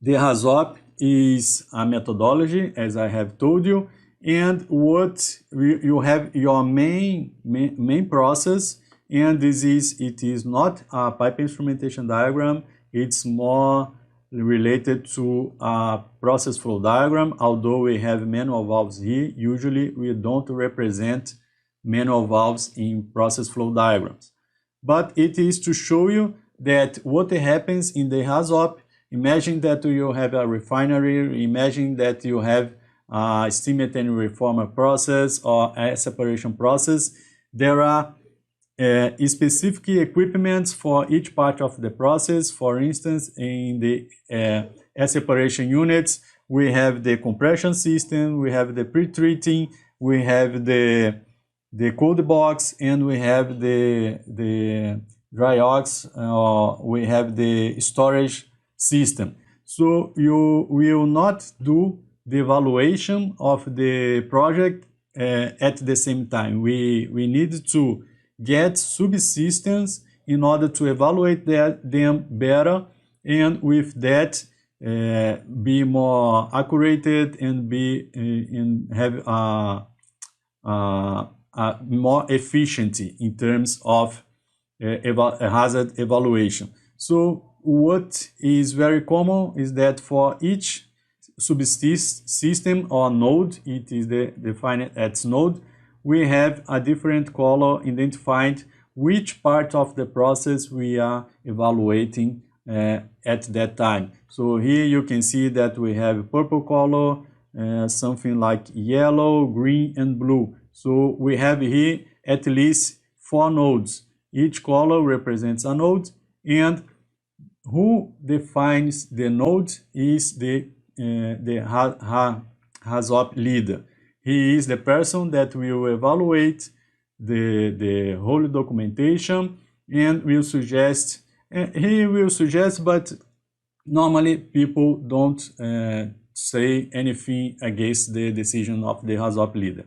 The Hazop is a methodology, as I have told you, and what you have your main process, and it is not a pipe instrumentation diagram. It's more related to a process flow diagram. Although we have manual valves here, usually we don't represent manual valves in process flow diagrams. But it is to show you that what happens in the Hazop. Imagine that you have a refinery, imagine that you have a steam methane reformer process or a separation process. There are specific equipments for each part of the process. For instance, in the air separation units, we have the compression system, we have the pre-treating, we have the cold box, and we have the dry ox, we have the storage system. So you will not do the evaluation of the project at the same time. We need to get subsystems in order to evaluate them better, and with that be more accurate and have a more efficiency in terms of hazard evaluation. So what is very common is that for each subsystem or node, it is defined as node, we have a different color identified which part of the process we are evaluating at that time. So here you can see that we have purple color, something like yellow, green, and blue. So we have here at least 4 nodes. Each color represents a node, and who defines the node is the Hazop leader. He is the person that will evaluate the whole documentation and will suggest. He will suggest, but normally people don't say anything against the decision of the Hazop leader.